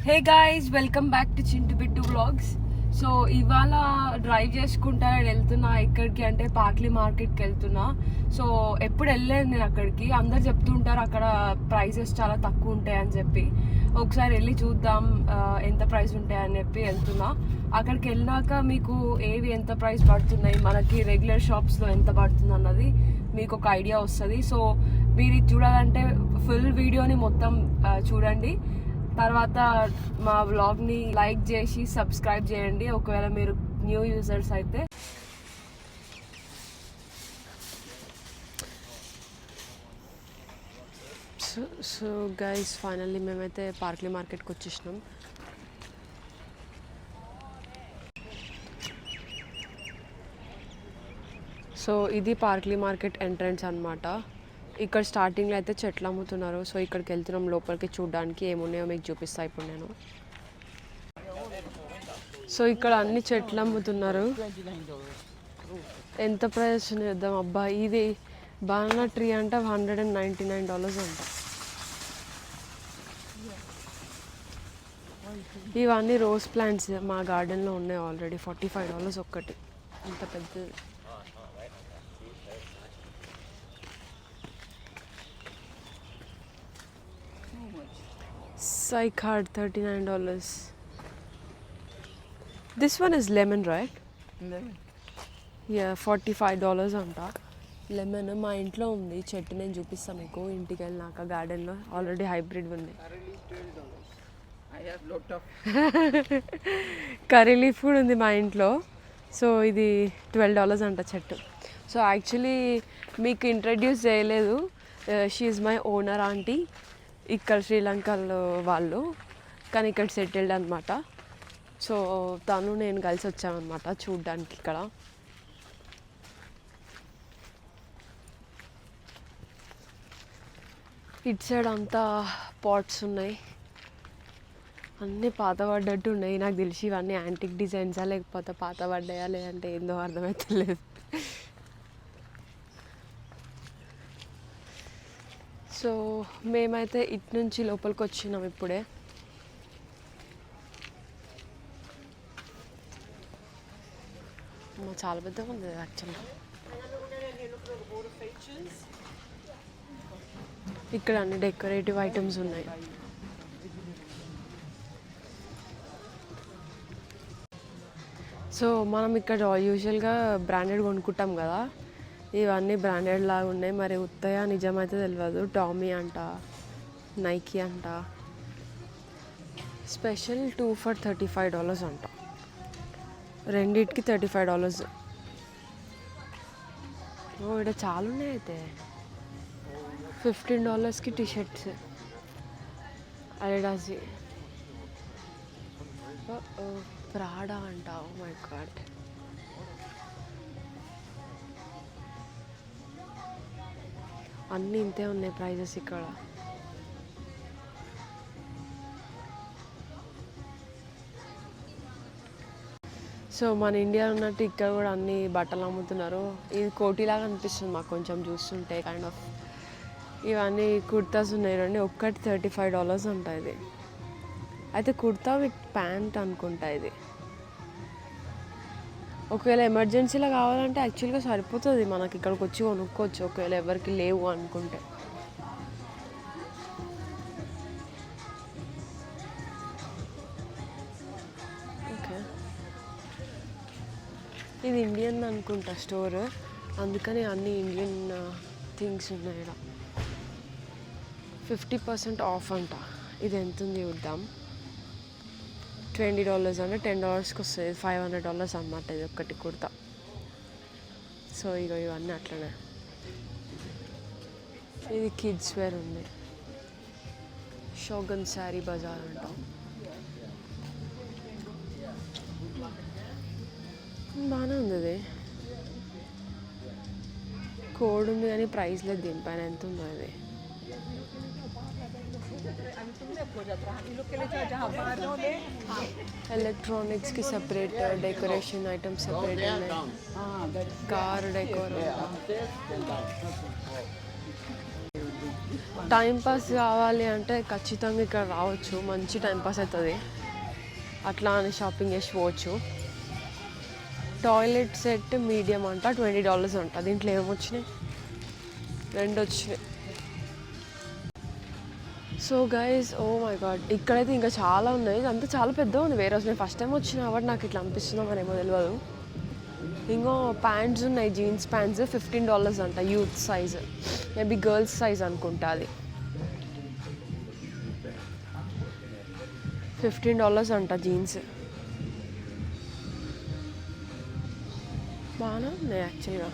Hey guys, welcome back to Chintu Bittu vlogs. So ఇవాళ drive చేసుకుంటా వెళ్తున్నా. ఎక్కడికి అంటే పార్క్లీ మార్కెట్కి వెళ్తున్నా. సో ఎప్పుడు వెళ్ళలేదు నేను అక్కడికి. అందరు చెప్తుంటారు అక్కడ ప్రైజెస్ చాలా తక్కువ ఉంటాయి అని చెప్పి. ఒకసారి వెళ్ళి చూద్దాం ఎంత ప్రైస్ ఉంటాయని చెప్పి వెళ్తున్నా. అక్కడికి వెళ్ళినాక మీకు ఏవి ఎంత ప్రైస్ పడుతున్నాయి, మనకి రెగ్యులర్ షాప్స్లో ఎంత పడుతుంది అన్నది మీకు ఒక ఐడియా వస్తుంది. సో మీరు ఇది చూడాలంటే ఫుల్ వీడియోని మొత్తం చూడండి. తర్వాత మా వ్లాగ్ని లైక్ చేసి సబ్స్క్రైబ్ చేయండి ఒకవేళ మీరు న్యూ యూజర్స్ అయితే. సో గైస్, ఫైనల్లీ మేమైతే పార్క్లీ మార్కెట్కి వచ్చేసినాం. సో ఇది పార్క్లీ మార్కెట్ ఎంట్రన్స్ అన్నమాట. ఇక్కడ స్టార్టింగ్లో అయితే చెట్లు అమ్ముతున్నారు. సో ఇక్కడికి వెళ్తున్నాం లోపలికి చూడడానికి, ఏమున్నాయో మీకు చూపిస్తా ఇప్పుడు నేను. సో ఇక్కడ అన్ని చెట్లు అమ్ముతున్నారు. ఎంత ప్రైస్ చేద్దాం. అబ్బా, ఇది బనానా ట్రీ అంట $199 అంట. ఇవన్నీ రోజ్ ప్లాంట్స్ మా గార్డెన్లో ఉన్నాయి ఆల్రెడీ. $45 ఒక్కటి, ఇంత పెద్దది. Cycard $39. This one is lemon, right? Lemon. Yeah, $45 అంట. లెమన్ మా ఇంట్లో ఉంది చెట్టు, నేను చూపిస్తాను మీకు ఇంటికి వెళ్ళినాక. గార్డెన్లో ఆల్రెడీ హైబ్రిడ్ ఉంది. కర్రీ లీఫ్ కూడా ఉంది మా ఇంట్లో. సో ఇది $12 అంట చెట్టు. సో యాక్చువల్లీ మీకు ఇంట్రడ్యూస్ చేయలేదు, she is my owner aunty. ఇక్కడ శ్రీలంకలో వాళ్ళు, కానీ ఇక్కడ సెటిల్డ్ అనమాట. సో తను నేను కలిసి వచ్చామన్నమాట చూడ్డానికి ఇక్కడ. ఇటు సైడ్ అంతా పాట్స్ ఉన్నాయి, అన్నీ పాత పడ్డట్టు ఉన్నాయి. నాకు తెలిసి ఇవన్నీ యాంటిక్ డిజైన్సా లేకపోతే పాత పడ్డాయా లేదంటే ఏందో అర్థమవుతలేదు. సో మేమైతే ఇటు నుంచి లోపలికి వచ్చినాం ఇప్పుడే. చాలా పెద్దగా ఉంది యాక్చువల్గా. ఇక్కడ అన్ని డెకరేటివ్ ఐటమ్స్ ఉన్నాయి. సో మనం ఇక్కడ యూజువల్గా బ్రాండెడ్ కొనుక్కుంటాం కదా, ఇవన్నీ బ్రాండెడ్ లాగా ఉన్నాయి. మరి ఉత్తయ నిజమైతే తెలియదు. టామీ అంట, నైకీ అంట. స్పెషల్ 2 for $35 అంట. రెండిటికి $35. ఓ ఇక్కడ చాలా ఉన్నాయి అయితే. $15కి టీషర్ట్స్ అడిడాస్. ప్రాడా అంట. Oh my god. అన్నీ ఇంతే ఉన్నాయి ప్రైజెస్ ఇక్కడ. సో మన ఇండియా ఉన్నట్టు ఇక్కడ కూడా అన్ని బట్టలు అమ్ముతున్నారు. ఇది కోటిలాగా అనిపిస్తుంది మాకు కొంచెం చూస్తుంటే, కైండ్ ఆఫ్. ఇవన్నీ కుర్తాస్ ఉన్నాయి రండి, ఒక్కటి $35 అంట. ఇది అయితే కుర్తా విత్ ప్యాంట్ అనుకుంటా. ఇది ఒకవేళ ఎమర్జెన్సీలో కావాలంటే యాక్చువల్గా సరిపోతుంది, మనకి ఇక్కడికి వచ్చి కొనుక్కోవచ్చు ఒకవేళ ఎవరికి లేవు అనుకుంటే. ఓకే, ఇది ఇండియన్ అనుకుంటా స్టోర్, అందుకని అన్ని ఇండియన్ థింగ్స్ ఉన్నాయి ఇక్కడ. 50% ఆఫ్ అంట. ఇది ఎంత ఉంది చూద్దాం. $20 అంటే $10కి వస్తుంది. $500 అన్నమాట ఇది ఒక్కటి కుర్తా. సో ఇక ఇవన్నీ అట్లనే. ఇది కిడ్స్ వేర్ ఉంది. షోగన్ శారీ బజార్ అంటాం. బాగానే ఉంది. ఇది కోడ్ ఉంది కానీ ప్రైస్ లేదు దీనిపైన. ఎంత ఉందో ఇది. ఎలక్ట్రానిక్స్ కి సెపరేట్, డెకరేషన్ ఐటమ్స్ సెపరేట్ ఉన్నాయి. Car decor. టైం పాస్ కావాలి అంటే ఖచ్చితంగా ఇక్కడ రావచ్చు, మంచి టైం పాస్ అవుతుంది. అట్లా అని షాపింగ్ చేసి పోవచ్చు. టాయిలెట్ సెట్ మీడియం అంట $20 అంట. దీంట్లో ఏమొచ్చినాయి, 2 వచ్చినాయి. So guys, oh my God, ఇక్కడైతే ఇంకా చాలా ఉన్నాయి. అంతా చాలా పెద్దగా ఉంది. వేరే రోజు నేను ఫస్ట్ టైం వచ్చిన కాబట్టి నాకు ఇట్లా అనిపిస్తుందో మరేమో తెలియదు. ఇంకో ప్యాంట్స్ ఉన్నాయి, జీన్స్ ప్యాంట్స్ $15 అంట. Youth size, maybe girls size అనుకుంటా. అది $15 అంట జీన్స్. బాగానే ఉన్నాయి యాక్చువల్గా.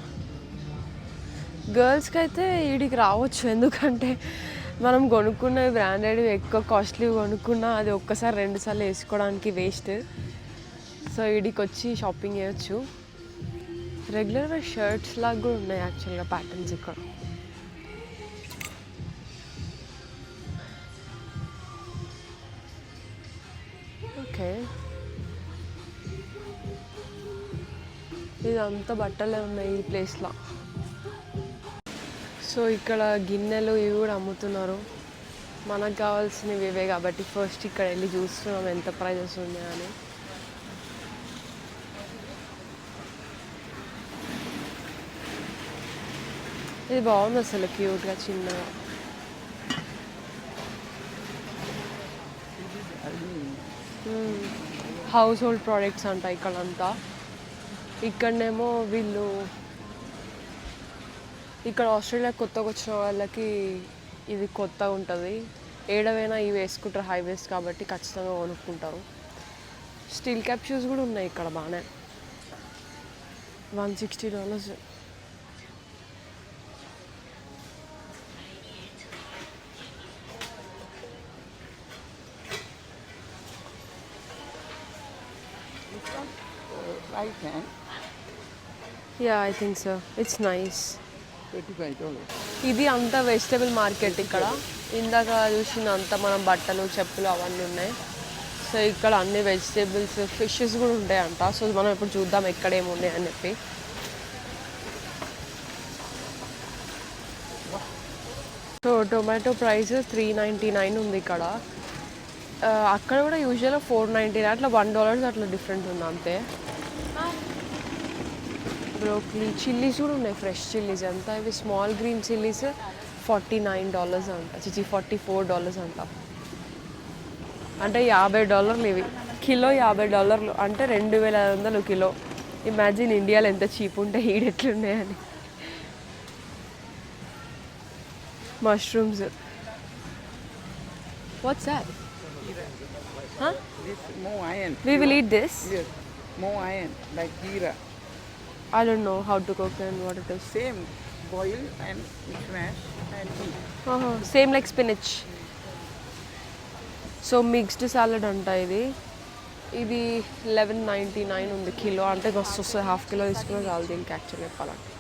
గర్ల్స్కి అయితే వీడికి రావచ్చు, ఎందుకంటే మనం కొనుక్కున్నవి బ్రాండెడ్ ఎక్కువ కాస్ట్లీ కొనుక్కున్నా అది ఒక్కసారి 2 సార్లు వేసుకోవడానికి వేస్ట్. సో వీడికి వచ్చి షాపింగ్ చేయొచ్చు. రెగ్యులర్గా షర్ట్స్ లాగా కూడా ఉన్నాయి యాక్చువల్గా ప్యాటర్న్స్ ఇక్కడ. ఓకే, ఇదంతా బట్టలే ఉన్నాయి ఈ ప్లేస్లో. సో ఇక్కడ గిన్నెలు ఇవి కూడా అమ్ముతున్నారు. మనకు కావాల్సినవి ఇవే కాబట్టి ఫస్ట్ ఇక్కడ వెళ్ళి చూస్తున్నాం ఎంత ప్రైజెస్ ఉన్నాయని. ఇది బాగుంది అసలు, క్యూట్గా చిన్నగా. హౌస్ హోల్డ్ ప్రోడక్ట్స్ అంట ఇక్కడంతా. ఇక్కడనేమో వీళ్ళు ఇక్కడ ఆస్ట్రేలియా కొత్తగా వచ్చిన వాళ్ళకి ఇది కొత్తగా ఉంటుంది. ఏడవైనా ఇవి వేసుకుంటారు, హైవేస్ కాబట్టి ఖచ్చితంగా కొనుక్కుంటారు. స్టీల్ క్యాప్ షూస్ కూడా ఉన్నాయి ఇక్కడ బాగానే, $160. Right hand. Yeah, I think so. It's nice. $35. ఇది అంతా వెజిటబుల్ మార్కెట్ ఇక్కడ. ఇందాక చూసిన అంతా మనం బట్టలు చెప్పులు అవన్నీ ఉన్నాయి. సో ఇక్కడ అన్ని వెజిటేబుల్స్, ఫిషెస్ కూడా ఉంటాయంట. సో మనం ఇప్పుడు చూద్దాం ఎక్కడ ఏమి ఉన్నాయి అని చెప్పి. సో టొమాటో ప్రైస్ $3.99 ఉంది ఇక్కడ. అక్కడ కూడా యూజువల్గా $4.99, అట్లా $1 అట్లా డిఫరెంట్ ఉంది అంతే. బ్రోకలీ, చిల్లీస్ కూడా ఉన్నాయి, ఫ్రెష్ చిల్లీస్ అంతా. ఇవి స్మాల్ గ్రీన్ చిల్లీస్ $49 అంట, $44 అంట. అంటే $50 ఇవి. కిలో $50 అంటే 2500 కిలో. ఇమాజిన్ ఇండియాలో ఎంత చీప్ ఉంటే ఈడెట్లున్నాయని. Mushrooms. What's that? Huh? This more iron. We will eat this? Yes, more iron, like jeera. I don't know how to cook and what it is. Same, boil and smash and eat. Same like spinach. So mixed salad అంట ఇది. ఇది $11.99 ఉంది kilo. అంటే మస్తు వస్తుంది, ½ kilo తీసుకున్నా చాలు దీనికి యాక్చువల్లీ చెప్పాలంటే.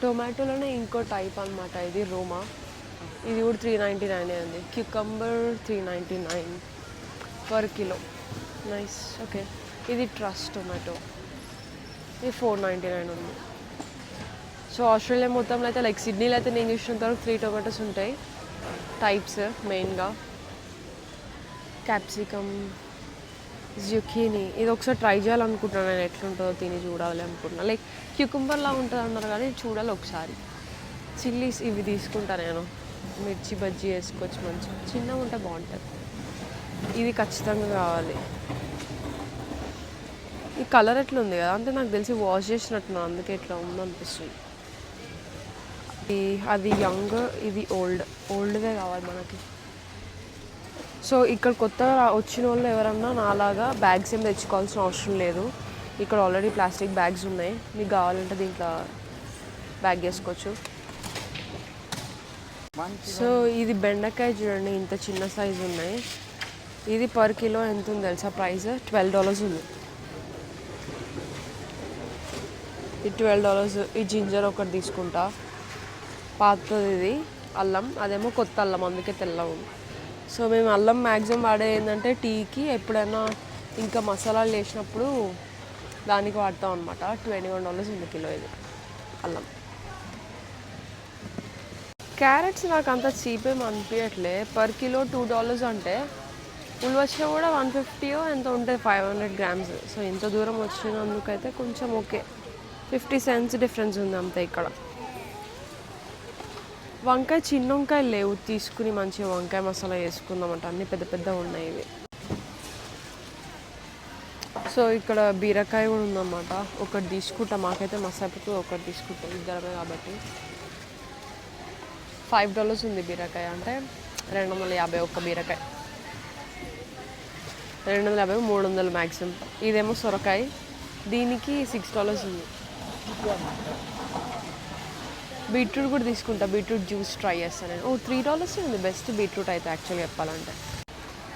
టొమాటోలోనే ఇంకో టైప్ అనమాట ఇది, రోమా. ఇది కూడా $3.99 ఉంది. Cucumber $3.99 per kilo. Nice. Okay, ఇది ట్రస్ట్ టొమాటో, ఇది $4.99 ఉంది. సో ఆస్ట్రేలియా మొత్తంలో అయితే లైక్ సిడ్నీలో అయితే నేను చూసినంత వరకు 3 టొమాటోస్ ఉంటాయి టైప్స్ మెయిన్గా. Capsicum, zucchini. ఇది ఒకసారి ట్రై చేయాలనుకుంటున్నాను నేను, ఎట్లుంటుందో తిని చూడాలి అనుకుంటున్నా. లైక్ క్యూకుంబర్లా ఉంటుంది అన్నారు కానీ చూడాలి ఒకసారి. చిల్లీస్ ఇవి తీసుకుంటా నేను, మిర్చి బజ్జీ వేసుకోవచ్చు మంచిగా, చిన్నగా ఉంటే బాగుంటుంది. ఇది ఖచ్చితంగా కావాలి. ఈ కలర్ ఎట్లా ఉంది కదా, అంటే నాకు తెలిసి వాష్ చేసినట్టున్నా, అందుకే ఇట్లా ఉందనిపిస్తుంది. అది యంగ్, ఇది ఓల్డ్వే కావాలి మనకి. సో ఇక్కడ కొత్తగా వచ్చిన వాళ్ళు ఎవరన్నా నాలాగా బ్యాగ్స్ ఏం తెచ్చుకోవాల్సిన అవసరం లేదు. ఇక్కడ ఆల్రెడీ ప్లాస్టిక్ బ్యాగ్స్ ఉన్నాయి, మీకు కావాలంటే దీంట్లో బ్యాగ్ వేసుకోవచ్చు. సో ఇది బెండకాయ చూడండి, ఇంత చిన్న సైజు ఉన్నాయి. ఇది పర్ కిలో ఎంత ఉంది తెలుసా ప్రైస్? $12 ఉంది. ఇది $12. ఈ జింజర్ ఒకటి తీసుకుంటా, పాతది. ఇది అల్లం, అదేమో కొత్త అల్లం, అందుకే తెల్లగా ఉంది. సో మేము అల్లం మ్యాక్సిమం వాడేది ఏంటంటే టీకి, ఎప్పుడైనా ఇంకా మసాలాలు వేసినప్పుడు దానికి వాడతాం అనమాట. $21 ఉంది కిలో ఇది అల్లం. క్యారెట్స్ నాకు అంత చీప్ ఏమి అనిపించట్లే. పర్ కిలో $2 అంటే ఉల్వచ్చిలో కూడా 150 ఎంత ఉంటుంది, 500 grams. సో ఇంత దూరం వచ్చినందుకైతే కొంచెం ఓకే. 50 cents డిఫరెన్స్ ఉంది అంతే. ఇక్కడ వంకాయ, చిన్న వంకాయలు లేవు, తీసుకుని మంచిగా వంకాయ మసాలా వేసుకుందామంట. అన్నీ పెద్ద పెద్ద ఉన్నాయి ఇవి. సో ఇక్కడ బీరకాయ కూడా ఉందన్నమాట. ఒకటి తీసుకుంటా, మాకైతే మస్తు అయిపోతుంది. ఒకటి తీసుకుంటాం ఇద్దరమే కాబట్టి. $5 ఉంది బీరకాయ, అంటే 250 ఒక్క బీరకాయ. 250, 300 మ్యాక్సిమం. ఇదేమో సొరకాయ, దీనికి $6 ఉంది. బీట్రూట్ కూడా తీసుకుంటా, బీట్రూట్ జ్యూస్ ట్రై చేస్తాను నేను. $3 ఉంది బెస్ట్ బీట్రూట్ అయితే యాక్చువల్గా చెప్పాలంటే.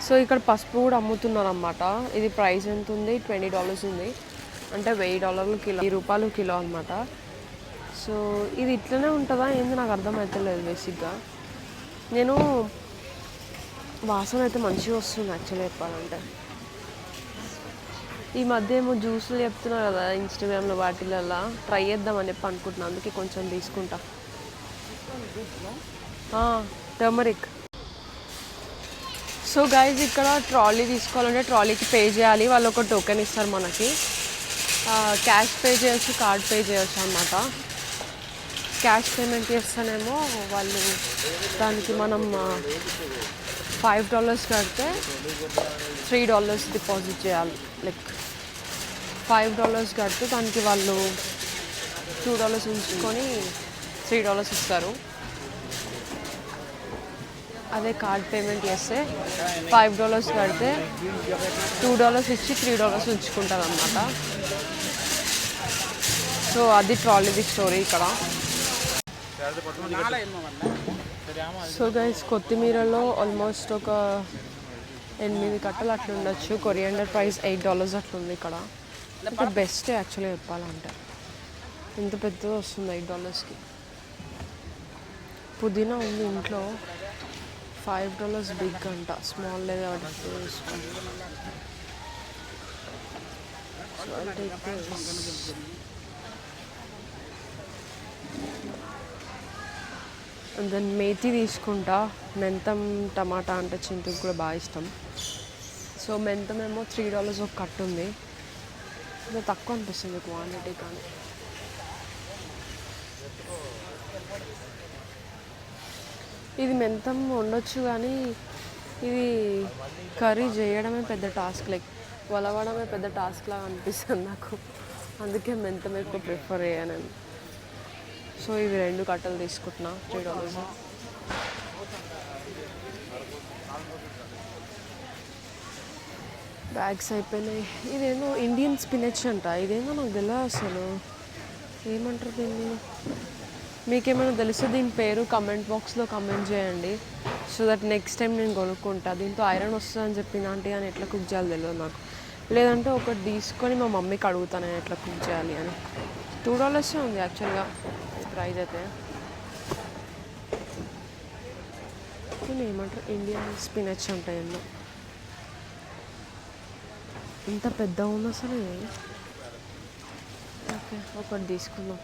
సో ఇక్కడ పసుపు కూడా అమ్ముతున్నారు అన్నమాట. ఇది ప్రైస్ ఎంత ఉంది, $20 ఉంది, అంటే $1000 కిలో, ₹10 కిలో అనమాట. సో ఇది ఇట్లనే ఉంటుందా ఏంది నాకు అర్థమవుతలేదు బేసిక్గా. నేను వాసన అయితే మంచిగా వస్తుంది యాక్చువల్గా చెప్పాలంటే. ఈ మధ్య ఏమో జ్యూసులు చెప్తున్నారు కదా ఇన్స్టాగ్రామ్లో, వాటిలలో ట్రై చేద్దామని చెప్పి అనుకుంటున్నాను. అందుకే కొంచెం తీసుకుంటా. టర్మరిక్. సో గైజ్ ఇక్కడ ట్రాలీ తీసుకోవాలంటే ట్రాలీకి పే చేయాలి. వాళ్ళు ఒక టోకెన్ ఇస్తారు మనకి. క్యాష్ పే చేయొచ్చు, కార్డ్ పే చేయొచ్చు అన్నమాట. క్యాష్ పేమెంట్ చేస్తేనేమో వాళ్ళు దానికి మనం $5 కడితే $3 డిపాజిట్ చేయాలి. లైక్ $5 కడితే దానికి వాళ్ళు $2 ఉంచుకొని $3 ఇస్తారు. అదే కార్డ్ పేమెంట్ చేస్తే $5 కడితే $2 ఇచ్చి $3 ఉంచుకుంటారు అన్నమాట. సో అది ట్రాలీది స్టోరీ ఇక్కడ. సో గైస్ కొత్తిమీరలో ఆల్మోస్ట్ ఒక 8 కట్టలు అట్లా ఉండొచ్చు. కొరియాండర్ ప్రైస్ $8 అట్లా ఉంది ఇక్కడ. అంటే బెస్ట్ యాక్చువల్గా చెప్పాలంటే. ఇంత పెద్దది వస్తుంది $8కి. పుదీనా ఉంది ఇంట్లో, $5 బిగ్ అంట, స్మాల్ లేదా దెన్ మేతి తీసుకుంటా. మెంతం టమాటా అంటే చింతకు కూడా బాగా ఇష్టం. సో మెంతం ఏమో $3 ఒక కట్టు ఉంది. ఇది తక్కువ అనిపిస్తుంది క్వాంటిటీ, కానీ ఇది మెంతం ఉండొచ్చు కానీ ఇది కర్రీ చేయడమే పెద్ద టాస్క్. లైక్ వలవడమే పెద్ద టాస్క్ లాగా అనిపిస్తుంది నాకు. అందుకే మెంతం ఎక్కువ ప్రిఫర్ చేయను. సో ఇవి 2 కట్టలు తీసుకుంటున్నా, $3. బ్యాగ్స్ అయిపోయినాయి. ఇదేమో ఇండియన్ స్పినచ్ అంట. ఇదేమో నాకు తెలియదు అసలు, ఏమంటారు దీన్ని. మీకేమైనా తెలిస్తే దీని పేరు కమెంట్ బాక్స్లో కమెంట్ చేయండి. సో దట్ నెక్స్ట్ టైం నేను కొనుక్కుంటా. దీంతో ఐరన్ వస్తుందని చెప్పింది ఆంటీ, అని ఎట్లా కుక్ చేయాలి తెలియదు నాకు. లేదంటే ఒకటి తీసుకొని మా మమ్మీకి అడుగుతాను నేను ఎట్లా కుక్ చేయాలి అని. $2 ఉంది యాక్చువల్గా ప్రైస్ అయితే. దీన్ని ఏమంటారు, ఇండియన్ స్పినచ్ అంటే ఎన్నో. ఇంత పెద్ద ఉంది అసలు. ఓకే ఒకటి తీసుకుందాం.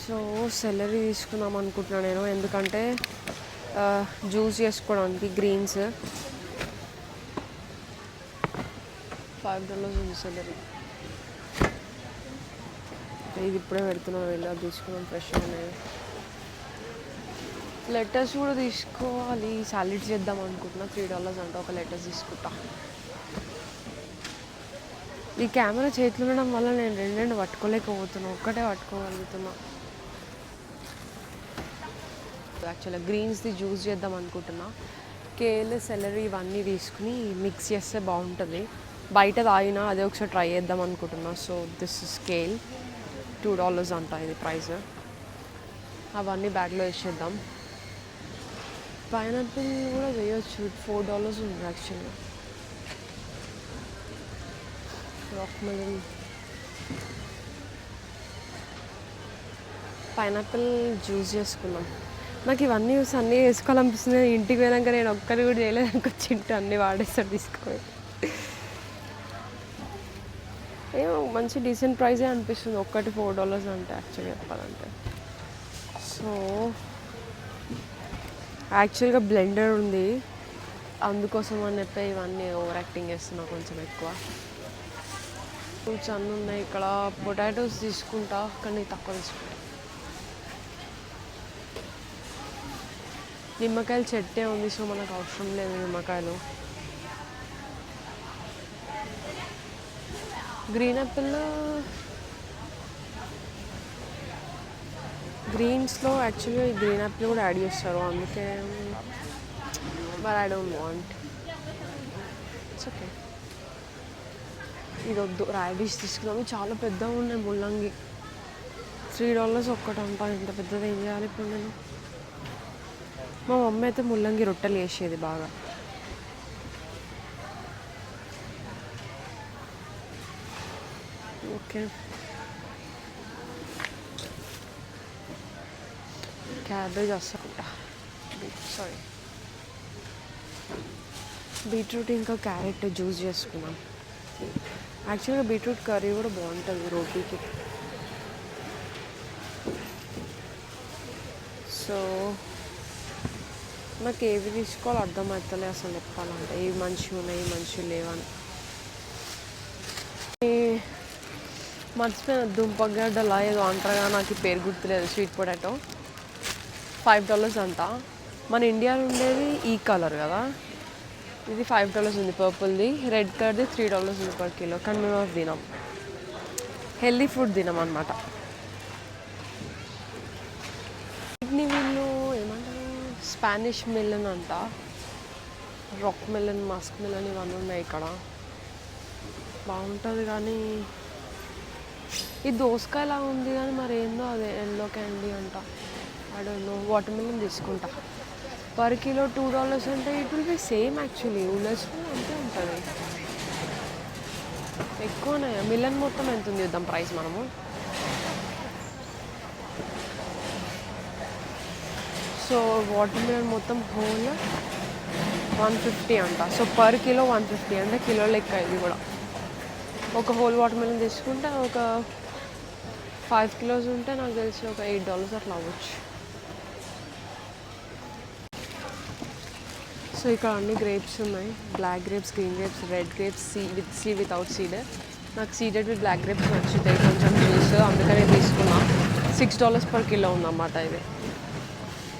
సో సెలరీ తీసుకుందాం అనుకుంటున్నాను నేను, ఎందుకంటే జ్యూస్ చేసుకోవడానికి. గ్రీన్స్ $5 ఉంది సెలరీ. ఇది ఇప్పుడే పెడుతున్నాం, వెళ్ళి అది తీసుకున్నాం ఫ్రెష్గా ఉన్నాయి. లెటర్స్ కూడా తీసుకోవాలి, సాలెడ్ చేద్దాం అనుకుంటున్నా. $3 అంటే ఒక లెటర్స్ తీసుకుంటా. ఈ కెమెరా చేతిలో ఉండడం వల్ల నేను 2 పట్టుకోలేకపోతున్నా, ఒక్కటే పట్టుకోగలుగుతున్నా. యాక్చువల్గా గ్రీన్స్ది జ్యూస్ చేద్దాం అనుకుంటున్నా. కేల్, సెలరీ ఇవన్నీ తీసుకుని మిక్స్ చేస్తే బాగుంటుంది. బయట తాగినా అదే ఒకసారి ట్రై చేద్దాం అనుకుంటున్నా. సో దిస్ ఇస్ కేల్, $2 అంట ఇది ప్రైస్. అవన్నీ బ్యాగ్లో వేసేద్దాం. పైనాపిల్ కూడా చేయొచ్చు, $4 ఉంది యాక్చువల్గా. రాక్ మెలన్, పైనాపిల్ జ్యూస్ చేసుకున్నాం. నాకు ఇవన్నీ అన్నీ వేసుకోవాలనిపిస్తుంది. ఇంటికి పోయినాక నేను ఒక్కరి కూడా చేయలేదు అనుకో, చింటూ అన్నీ వాడేస్తాడు తీసుకోవాలి. ఏమో మంచి డీసెంట్ ప్రైజే అనిపిస్తుంది. ఒక్కటి $4 అంటే యాక్చువల్గా చెప్పాలంటే. సో యాక్చువల్గా బ్లెండర్ ఉంది, అందుకోసం అని చెప్పి ఇవన్నీ ఓవర్ యాక్టింగ్ చేస్తున్నా కొంచెం ఎక్కువ. ఫ్రూట్స్ అన్నీ ఉన్నాయి ఇక్కడ. పొటాటోస్ తీసుకుంటా కానీ తక్కువ తీసుకుంటా. నిమ్మకాయలు చెట్టే ఉంది, సో మనకు అవసరం లేదు నిమ్మకాయలు. గ్రీన్ యాపిల్ గ్రీన్స్లో యాక్చువల్గా ఈ గ్రీన్ యాపిల్ కూడా యాడ్ చేస్తారు, అందుకే but I don't want. It's okay. ఇది వద్దు, రాడిష్ తీసుకున్నాము. చాలా పెద్దగా ఉన్నాయి ముల్లంగి. $3 ఒక్కటంట. ఇంత పెద్దది ఏం చేయాలి ఇప్పుడు నేను? మా మమ్మీ అయితే ముల్లంగి రొట్టెలు వేసేది బాగా. ఓకే, క్యాబేజ్ వస్తుంట. సారీ, బీట్రూట్ ఇంకా క్యారెట్ జ్యూస్ చేసుకున్నాం. యాక్చువల్గా బీట్రూట్ కర్రీ కూడా బాగుంటుంది రోటీకి. సో నాకు ఏవి తీసుకోవాలో అర్థమవుతలే అసలు చెప్పాలంటే. ఏవి మంచిగా ఉన్నాయి, మంచిగా లేవని. మర్చిపోయిన దుంపగడ్డలా ఏదో అంటారుగా, నాకు పేరు గుర్తులేదు. స్వీట్ పొటాటో $5 అంట. మన ఇండియాలో ఉండేది ఈ కలర్ కదా, ఇది $5 ఉంది పర్పుల్ది. రెడ్ కలర్ది $3 ఉంది per kilo. కానీ మేము అవి తినాం, హెల్దీ ఫుడ్ తినాం అనమాట. వీటిని వీళ్ళు ఏమంటారు, స్పానిష్ మిలన్ అంట, రాక్ మిలన్, మస్క్ మిలన్ ఇవన్నీ ఉన్నాయి ఇక్కడ. బాగుంటుంది కానీ ఈ దోసకాయలా ఉంది కానీ మరి ఏందో అదే ఎల్లో క్యాండీ అంట. I don't know. Watermelon తీసుకుంటా. per kilo $2 అంటే it will be same actually. ఊళ్ళస్లో అంతే ఉంటుంది. ఎక్కువనే. మిలన్ మొత్తం ఎంత ఉంది చూద్దాం ప్రైస్ మనము. సో వాటర్ మిలన్ మొత్తం హోల్ 150 అంట. సో per kilo 150 అంటే కిలో లెక్క. ఇది కూడా ఒక హోల్ వాటర్ మిలన్ తీసుకుంటే ఒక 5 kilos ఉంటే నాకు తెలిసి ఒక $8 అట్లా అవ్వచ్చు. సో ఇక్కడ అన్ని గ్రేప్స్ ఉన్నాయి. Black grapes, green grapes, red grapes, see without seed. నాకు సీడెడ్ విత్ బ్లాక్ గ్రేప్స్ నచ్చుతాయి కొంచెం జ్యూస్, అందుకనే తీసుకున్నా. $6 per kilo ఉందన్నమాట ఇది.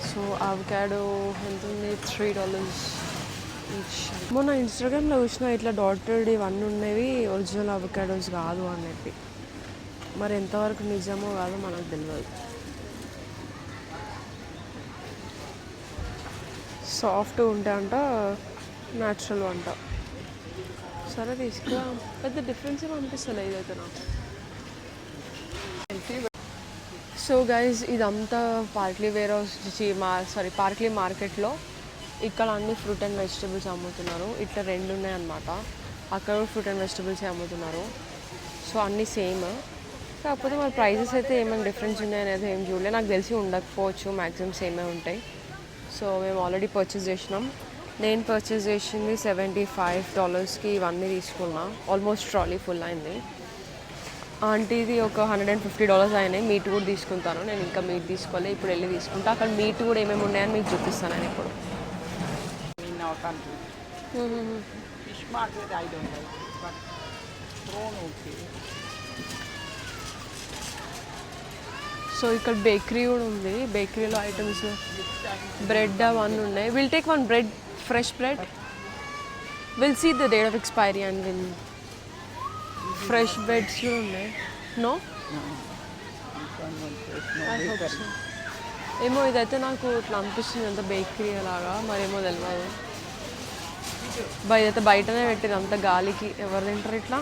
సో అవకాడో ఎంత ఉంది? $3 ఈచ్. మొన్న ఇన్స్టాగ్రామ్లో చూసిన ఇట్లా డాటెడ్ ఇవన్నీ ఉన్నవి ఒరిజినల్ అవకాడోస్ కాదు అని చెప్పి. మరి ఎంతవరకు నిజమో కాదో మనకు తెలియదు. సాఫ్ట్ ఉంటా అంట, న్యాచురల్ అంట. సరే తీసుకురా. పెద్ద డిఫరెన్స్ ఏమో అనిపిస్తుంది ఇదైతే నాకు. సో గైజ్ ఇదంతా పార్క్లీ వేర్ హౌస్, పార్క్లీ మార్కెట్లో. ఇక్కడ అన్ని ఫ్రూట్ అండ్ వెజిటబుల్స్ అమ్ముతున్నారు. ఇట్లా 2 ఉన్నాయన్నమాట. అక్కడ కూడా ఫ్రూట్ అండ్ వెజిటబుల్స్ అమ్ముతున్నారు. సో అన్నీ సేమ్, కాకపోతే మరి ప్రైజెస్ అయితే ఏమైనా డిఫరెన్స్ ఉన్నాయనేది ఏం చూడలేదు. నాకు తెలిసి ఉండకపోవచ్చు, మ్యాక్సిమం సేమే ఉంటాయి. సో మేము ఆల్రెడీ పర్చేస్ చేసినాం. నేను పర్చేస్ చేసింది $75కి ఇవన్నీ తీసుకున్నా. ఆల్మోస్ట్ ట్రాలీ ఫుల్ అయింది. ఆంటీది ఒక $150 అయినాయి. మీట్ కూడా తీసుకుంటాను. నేను ఇంకా మీట్ తీసుకోవాలి, ఇప్పుడు వెళ్ళి తీసుకుంటా. అక్కడ మీట్ కూడా ఏమేమి ఉన్నాయని మీకు చూపిస్తాను నేను ఇప్పుడు. Fish market I don't like, but prawn okay. So ఇక్కడ బేకరీ కూడా ఉంది. బేకరీలో ఐటమ్స్, బ్రెడ్ అవన్నీ ఉన్నాయి. Will take 1 bread, fresh bread. Will see the date of expiry and will. Fresh breads కూడా ఉన్నాయి. నో, ఏమో ఇదైతే నాకు ఇట్లా అనిపిస్తుంది, అంత బేకరీ అలాగా, మరేమో తెలియదు. ఇదైతే బయటనే పెట్టింది అంత గాలికి. ఎవరు తింటారు ఇట్లా?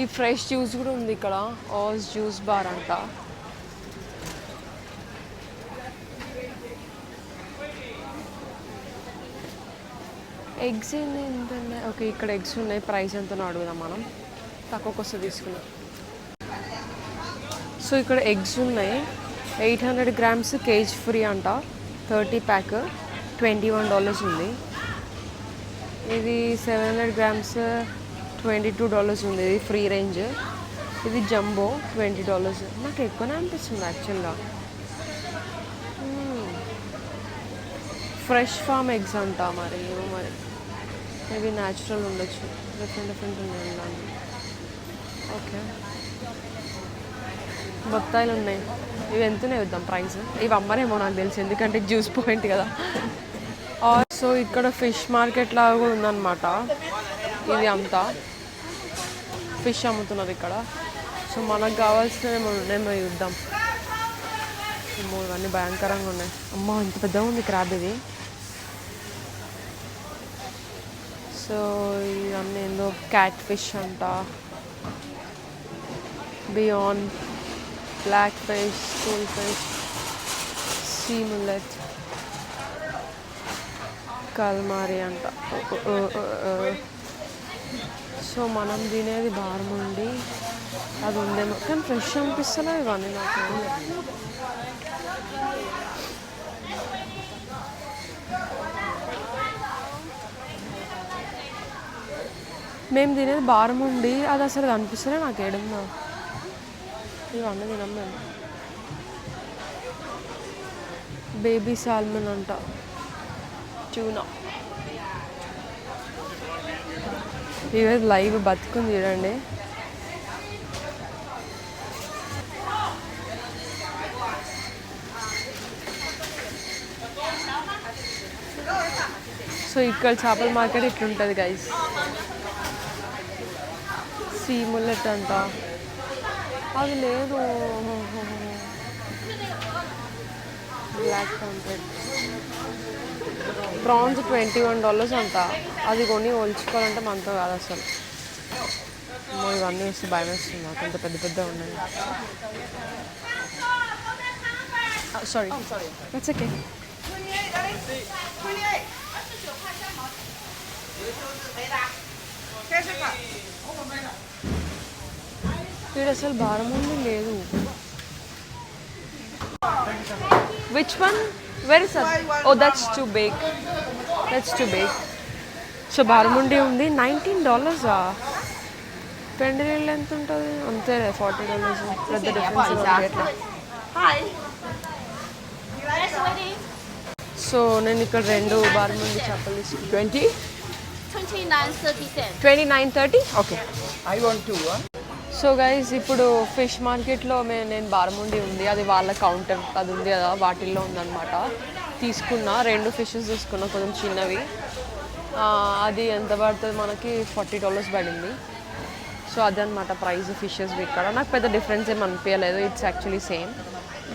ఈ ఫ్రెష్ జ్యూస్ కూడా ఉంది ఇక్కడ. ఆజ్ జ్యూస్ బార్ అంట. ఎగ్స్ ఏంటి ఎంత ఉన్నాయి? ఓకే, ఇక్కడ ఎగ్స్ ఉన్నాయి. ప్రైస్ ఎంతనో అడుగుదాం మనం. తక్కువకి వస్తే తీసుకున్నాం. సో ఇక్కడ ఎగ్స్ ఉన్నాయి. 800 grams కేజ్ ఫ్రీ అంట. 30 pack $21 ఉంది. ఇది 700 grams $22 ఉంది. ఇది ఫ్రీ రేంజ్. ఇది జంబో $20. నాకు ఎక్కువనే అనిపిస్తుంది యాక్చువల్గా. ఫ్రెష్ ఫామ్ ఎగ్స్ అంట, మరి ఏమో మరి మేబీ న్యాచురల్ ఉండొచ్చు. డిఫరెంట్ ఉన్నాయి దాన్ని. ఓకే, బొత్తాయిలు ఉన్నాయి. ఇవి ఎంతనే ఇద్దాం ప్రైస్. ఇవి అమ్మరేమో నాకు తెలిసి, ఎందుకంటే జ్యూస్ పాయింట్ కదా. సో ఇక్కడ ఫిష్ మార్కెట్ లాగా కూడా ఉందన్నమాట. ఇది అంతా ఫిష్ అమ్ముతున్నారు ఇక్కడ. సో మనకు కావాల్సినవి ఏమో ఉన్నాయేమో చూద్దాం. ఇవన్నీ భయంకరంగా ఉన్నాయి. అమ్మ ఇంత పెద్దగా ఉంది క్రాబ్ ఇది. సో ఇవన్నీ ఏందో క్యాట్ ఫిష్ అంట, beyond, black fish, school fish, sea mullet, calamari అంట. సో మనం తినేది బార్ముండి అది ఉందేమో, కానీ ఫ్రెష్ అనిపిస్తలే ఇవన్నీ నాకు. మేము తినేది బార్ముండి, అది అసలు కనిపిస్తలే నాకు ఏడున్నా. ఇవన్నీ తినాం మేము. బేబీ సాల్మన్ అంట, ట్యూనా. ఇవే లైవ్ బతుకుంది చూడండి. సో ఇక్కడ చేపల మార్కెట్ ఇట్లుంటుంది గైస్. సీ ముల్లెట్ అంట, అది లేదు. బ్లాక్ కాంప్లెట్, ప్రాన్స్ $21 అంట. అది కొని ఒలుచుకోవాలంటే మనతో కాదు అసలు. ఇవన్నీ వేస్తే భయం వేస్తుంది నాకు, అంత పెద్ద పెద్ద ఉన్నాయి. Sorry, it's okay. ఇక్కడ అసలు బారముండి లేదు. Which one? Where is that? Oh, that's too big. That's too big. So barramundi ఉంది. $19. పెండిరీళ్ళు ఎంత ఉంటుంది? అంతే $40. పెద్ద డిఫరెన్స్ ఎట్లా. సో నేను ఇక్కడ 2 బారముండి చేపలు తీసుకున్నాను. 29.30. Okay, I want two. So guys ఇప్పుడు ఫిష్ మార్కెట్లో నేను బారముండి ఉంది, అది వాళ్ళ కౌంటర్ అది ఉంది కదా, వాటిల్లో ఉందన్నమాట. తీసుకున్నా 2 ఫిషెస్ తీసుకున్నా, కొంచెం చిన్నవి. అది ఎంత పడుతుంది మనకి? $40 పడింది. సో అదనమాట ప్రైస్ ఫిషెస్ ఇక్కడ. నాకు పెద్ద డిఫరెన్స్ ఏమి అనిపించలేదు, ఇట్స్ యాక్చువల్లీ సేమ్.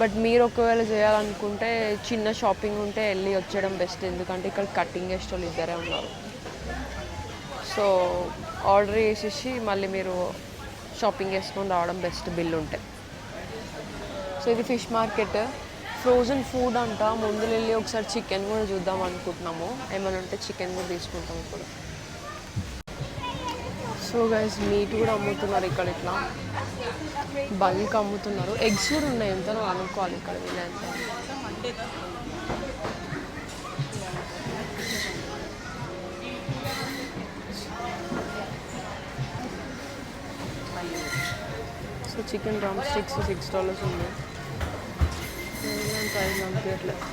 బట్ మీరు ఒకవేళ చేయాలనుకుంటే చిన్న షాపింగ్ ఉంటే వెళ్ళి వచ్చేయడం బెస్ట్, ఎందుకంటే ఇక్కడ కటింగ్ చేసే వాళ్ళు ఇద్దరే ఉన్నారు. సో ఆర్డర్ చేసేసి మళ్ళీ మీరు షాపింగ్ చేసుకొని రావడం బెస్ట్, బిల్ ఉంటే. సో ఇది ఫిష్ మార్కెట్. ఫ్రోజన్ ఫుడ్ అంట. ముందు వెళ్ళి ఒకసారి చికెన్ కూడా చూద్దాం అనుకుంటున్నాము, ఏమైనా ఉంటే చికెన్ కూడా తీసుకుంటాం ఇప్పుడు. సో గైస్ మీట్ కూడా అమ్ముతున్నారు ఇక్కడ, ఇట్లా బల్క్ అమ్ముతున్నారు. ఎగ్స్ కూడా ఉన్నాయి, ఎంతనో అనుకోవాలి ఇక్కడ వీళ్ళంతా. సో చికెన్ డ్రమ్ స్టిక్స్ $6 ఉంది. ప్రైస్ అనిపించట్లేదు.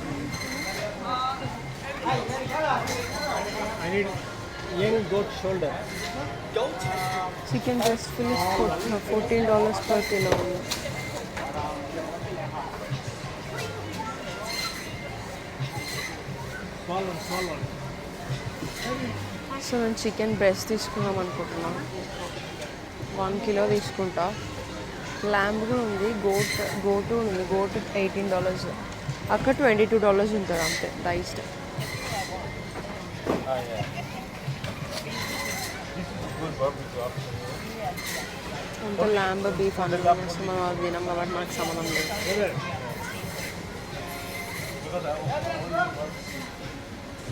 Chicken breast Phyllis $14 per kilo ఉంది. సో నేను చికెన్ బ్రెస్ట్ తీసుకుందాం అనుకుంటున్నాను. 1 kilo తీసుకుంటా. ల్యాంబ్ కూడా ఉంది, గోటు ఉంది. గోటు $18, అక్కడ $22 ఉంటుంది అంతే డైస్డ్. అంత ల్యాంబ్ బీఫ్ అని మనం అది తినాం కాబట్టి మనకు సంబంధం లేదు.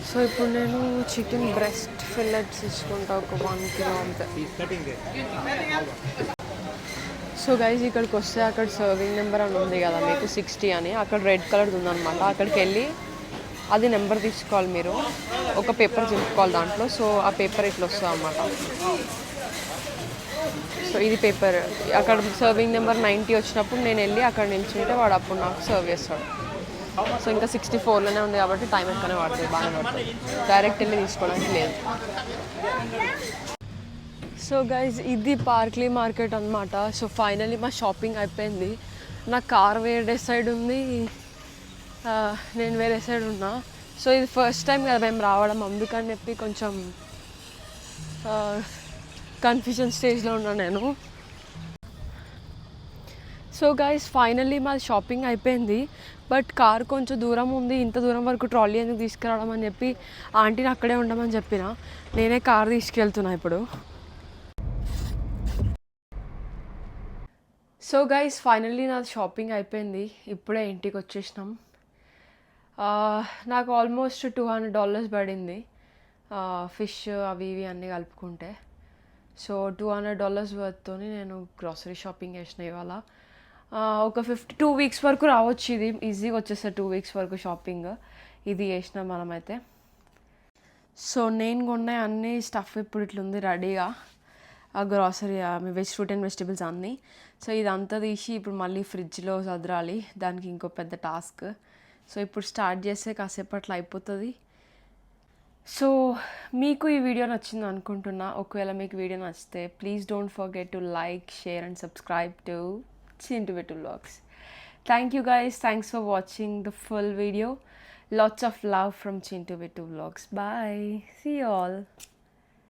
సో ఇప్పుడు నేను చికెన్ బ్రెస్ట్ ఫిల్లెట్స్ తీసుకుంటా, ఒక 1 kilo అంతే. సో గైజ్ ఇక్కడికి వస్తే అక్కడ సర్వింగ్ నెంబర్ అని ఉంది కదా మీకు 60 అని, అక్కడ రెడ్ కలర్ ఉందన్నమాట. అక్కడికి వెళ్ళి అది నెంబర్ తీసుకోవాలి మీరు, ఒక పేపర్ చింపుకోవాలి దాంట్లో. సో ఆ పేపర్ ఇట్లా వస్తుంది అన్నమాట. సో ఇది పేపర్, అక్కడ సర్వింగ్ నెంబర్ 90 వచ్చినప్పుడు నేను వెళ్ళి అక్కడ నిల్చుంటే వాడు అప్పుడు నాకు సర్వ్ చేస్తాడు. సో ఇంకా 64లోనే ఉంది కాబట్టి టైం ఎక్కువనే పడుతుంది, బాగానే పడుతుంది. డైరెక్ట్ వెళ్ళి తీసుకోవడానికి లేదు. సో గైజ్ ఇది పార్క్లీ మార్కెట్ అనమాట. సో ఫైనలీ మా షాపింగ్ అయిపోయింది. నా కార్ వేరే సైడ్ ఉంది, నేను వేరే సైడ్ ఉన్నా. సో ఇది ఫస్ట్ టైం కదా మేము రావడం, అందుకని చెప్పి కొంచెం కన్ఫ్యూజన్ స్టేజ్లో ఉన్నా నేను. సో గైస్ ఫైనల్లీ మాది షాపింగ్ అయిపోయింది. బట్ కార్ కొంచెం దూరం ఉంది, ఇంత దూరం వరకు ట్రాలీ ఎందుకు తీసుకురావడం అని చెప్పి ఆంటీని అక్కడే ఉండమని చెప్పిన. నేనే కార్ తీసుకెళ్తున్నా ఇప్పుడు. సో గైస్ ఫైనల్లీ నాది షాపింగ్ అయిపోయింది, ఇప్పుడే ఇంటికి వచ్చేసినాం. నాకు ఆల్మోస్ట్ $200 పడింది, ఫిష్ అవి ఇవి అన్నీ కలుపుకుంటే. సో $200 వర్త్తో నేను గ్రాసరీ షాపింగ్ చేసిన ఇవాళ. ఒక 2 వీక్స్ వరకు రావచ్చు, ఇది ఈజీగా వచ్చేస్తుంది 2 వీక్స్ వరకు షాపింగ్ ఇది చేసినాం మనమైతే. సో నేను కొన్న అన్ని స్టఫ్ ఇప్పుడు ఇట్లుంది రెడీగా, grocery veg fruit and vegetables అన్నీ. సో ఇదంతా తీసి ఇప్పుడు మళ్ళీ ఫ్రిడ్జ్లో సదరాలి, దానికి ఇంకో పెద్ద టాస్క్. సో ఇప్పుడు స్టార్ట్ చేస్తే కాసేపట్లో అయిపోతుంది. సో మీకు ఈ వీడియో నచ్చింది అనుకుంటున్నా. ఒకవేళ మీకు వీడియో నచ్చితే please don't forget to like, share and subscribe to Chintu Bittu Vlogs. Thank you guys, thanks for watching the full video. Lots of love from Chintu Bittu Vlogs. Bye, see you all.